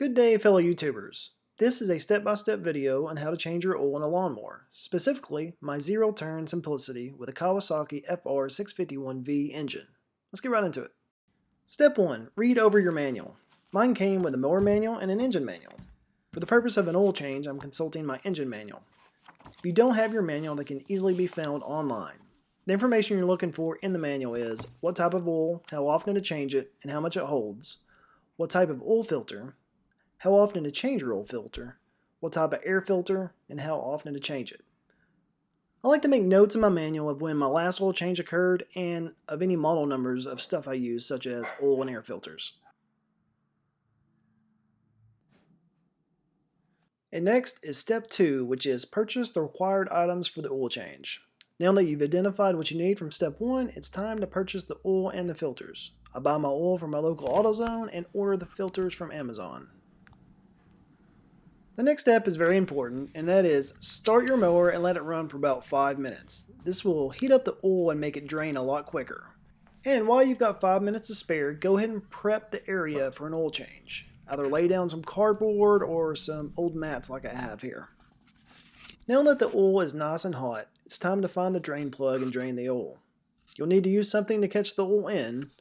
Good day, fellow YouTubers. This is a step-by-step video on how to change your oil in a lawnmower, specifically my zero-turn simplicity with a Kawasaki FR651v engine. Let's get right into it. Step 1. Read over your manual. Mine came with a mower manual and an engine manual. For the purpose of an oil change, I'm consulting my engine manual. If you don't have your manual, they can easily be found online. The information you're looking for in the manual is what type of oil, how often to change it, and how much it holds, what type of oil filter, how often to change your oil filter, what type of air filter, and how often to change it. I like to make notes in my manual of when my last oil change occurred and of any model numbers of stuff I use, such as oil and air filters. And next is step 2, which is purchase the required items for the oil change. Now that you've identified what you need from step 1, it's time to purchase the oil and the filters. I buy my oil from my local AutoZone and order the filters from Amazon. The next step is very important, and that is start your mower and let it run for about 5 minutes. This will heat up the oil and make it drain a lot quicker. And while you've got 5 minutes to spare, go ahead and prep the area for an oil change. Either lay down some cardboard or some old mats like I have here. Now that the oil is nice and hot, it's time to find the drain plug and drain the oil. You'll need to use something to catch the oil in.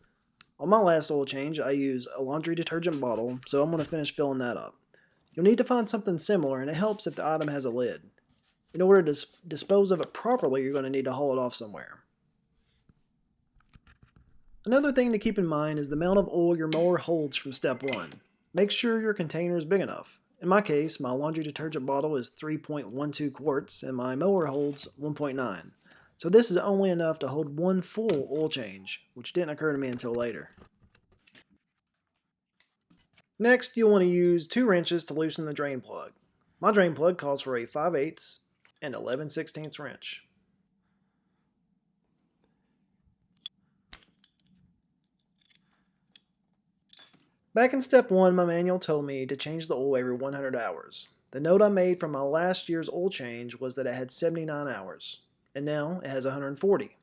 On my last oil change, I used a laundry detergent bottle, so I'm going to finish filling that up. You'll need to find something similar, and it helps if the item has a lid. In order to dispose of it properly, you're going to need to haul it off somewhere. Another thing to keep in mind is the amount of oil your mower holds from step 1. Make sure your container is big enough. In my case, my laundry detergent bottle is 3.12 quarts and my mower holds 1.9. So this is only enough to hold one full oil change, which didn't occur to me until later. Next, you'll want to use 2 wrenches to loosen the drain plug. My drain plug calls for a 5/8 and 11/16 wrench. Back in step 1, my manual told me to change the oil every 100 hours. The note I made from my last year's oil change was that it had 79 hours, and now it has 140.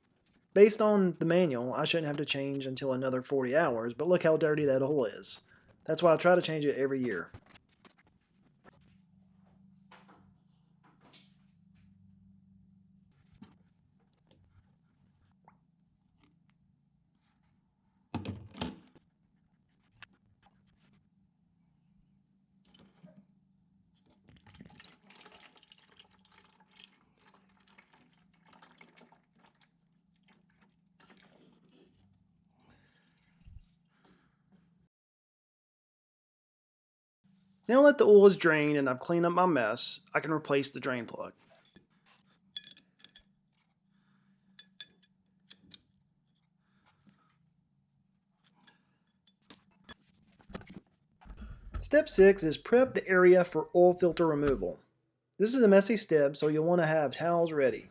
Based on the manual, I shouldn't have to change until another 40 hours, but look how dirty that oil is. That's why I try to change it every year. Now that the oil is drained and I've cleaned up my mess, I can replace the drain plug. Step 6 is prep the area for oil filter removal. This is a messy step, so you'll want to have towels ready.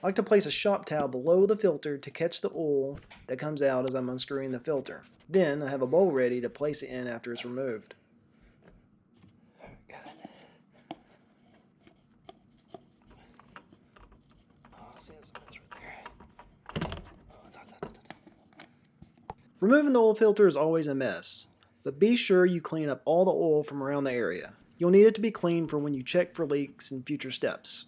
I like to place a shop towel below the filter to catch the oil that comes out as I'm unscrewing the filter. Then I have a bowl ready to place it in after it's removed. Removing the oil filter is always a mess, but be sure you clean up all the oil from around the area. You'll need it to be clean for when you check for leaks in future steps.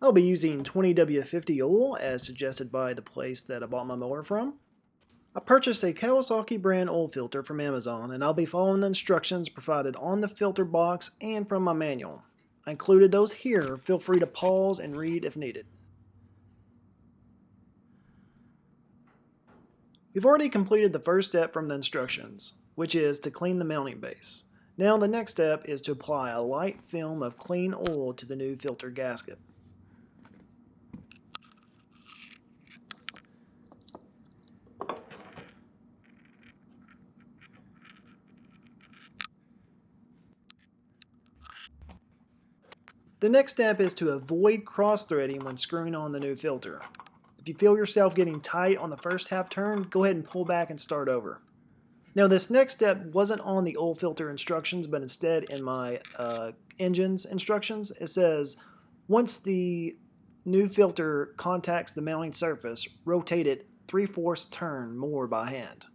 I'll be using 20W50 oil as suggested by the place that I bought my mower from. I purchased a Kawasaki brand oil filter from Amazon, and I'll be following the instructions provided on the filter box and from my manual. I included those here. Feel free to pause and read if needed. We've already completed the first step from the instructions, which is to clean the mounting base. Now the next step is to apply a light film of clean oil to the new filter gasket. The next step is to avoid cross-threading when screwing on the new filter. If you feel yourself getting tight on the first half turn, go ahead and pull back and start over. Now this next step wasn't on the oil filter instructions, but instead in my engine's instructions. It says Once the new filter contacts the mounting surface, rotate it 3/4 turn more by hand.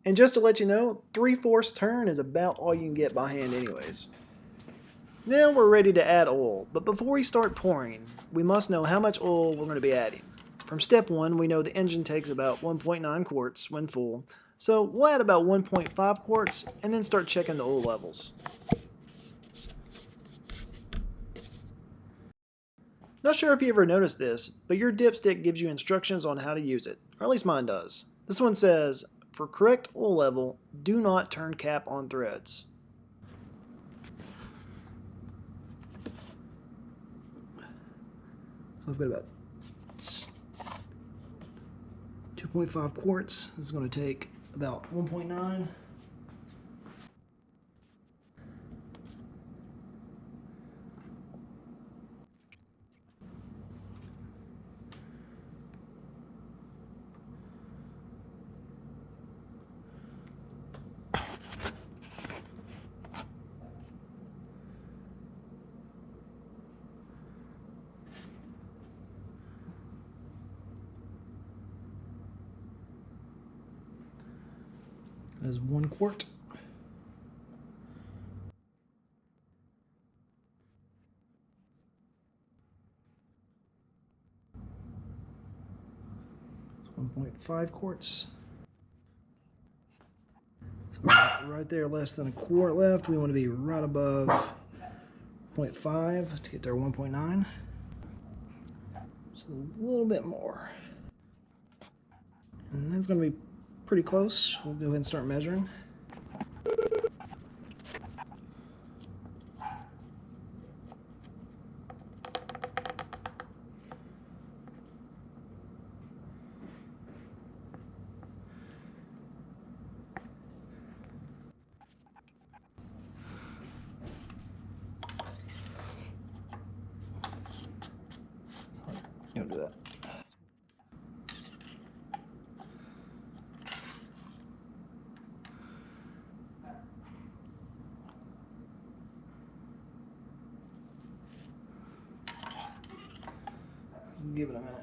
And just to let you know, 3/4 turn is about all you can get by hand anyways. Now we're ready to add oil, but before we start pouring, we must know how much oil we're going to be adding. From step 1, we know the engine takes about 1.9 quarts when full, so we'll add about 1.5 quarts and then start checking the oil levels. Not sure if you ever noticed this, but your dipstick gives you instructions on how to use it, or at least mine does. This one says, for correct oil level, do not turn cap on threads. So I've got about 2.5 quarts. This is going to take about 1.9. That is 1 quart. It's 1.5 quarts. So right there, less than a quart left. We want to be right above 0.5 to get there 1.9. So a little bit more. And that's going to be pretty close. We'll go ahead and start measuring. You don't do that. Let's give it a minute.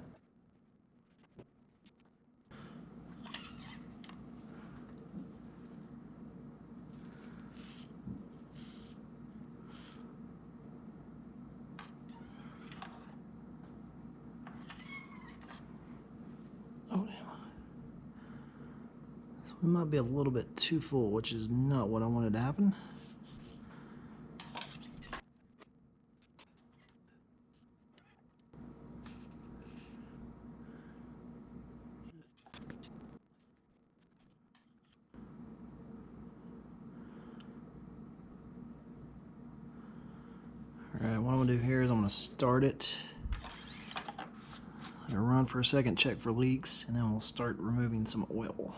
Oh, damn. So we might be a little bit too full, which is not what I wanted to happen. Alright, what I'm going to do here is I'm going to start it, let it run for a second, check for leaks, and then we'll start removing some oil.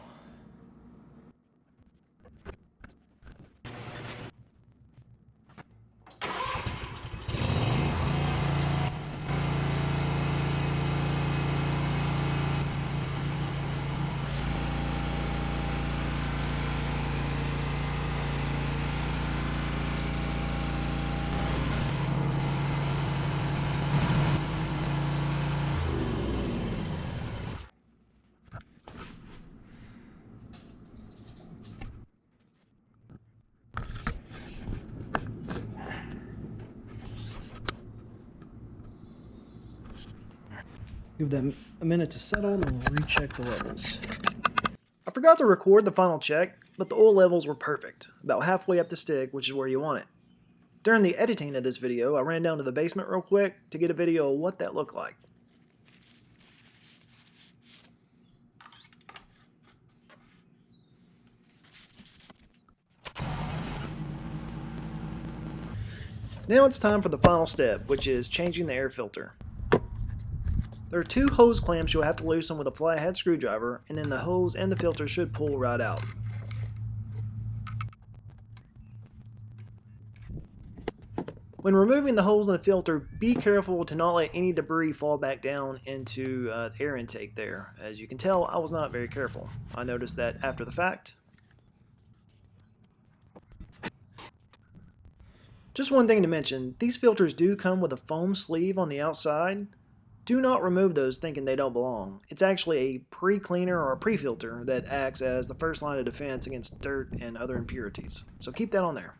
Give them a minute to settle and we'll recheck the levels. I forgot to record the final check, but the oil levels were perfect, about halfway up the stick, which is where you want it. During the editing of this video, I ran down to the basement real quick to get a video of what that looked like. Now it's time for the final step, which is changing the air filter. There are 2 hose clamps you'll have to loosen with a flathead screwdriver, and then the hose and the filter should pull right out. When removing the hose in the filter, be careful to not let any debris fall back down into the air intake there. As you can tell, I was not very careful. I noticed that after the fact. Just one thing to mention, these filters do come with a foam sleeve on the outside. Do not remove those thinking they don't belong. It's actually a pre-cleaner or a pre-filter that acts as the first line of defense against dirt and other impurities. So keep that on there.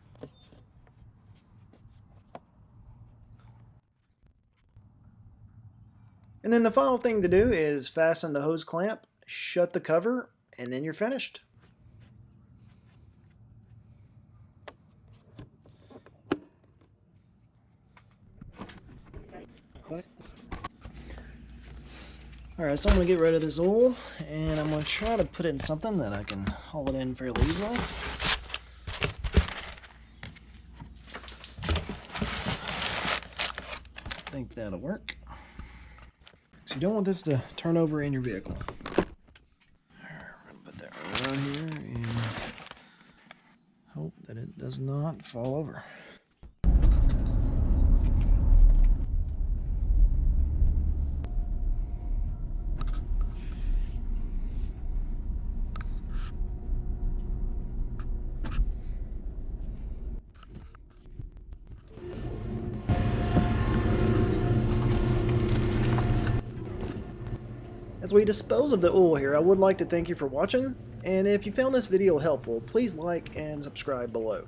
And then the final thing to do is fasten the hose clamp, shut the cover, and then you're finished. Alright, so I'm going to get rid of this oil, and I'm going to try to put it in something that I can haul it in fairly easily. I think that'll work. So you don't want this to turn over in your vehicle. I'm going to put that right here and hope that it does not fall over. As we dispose of the oil here, I would like to thank you for watching, and if you found this video helpful, please like and subscribe below.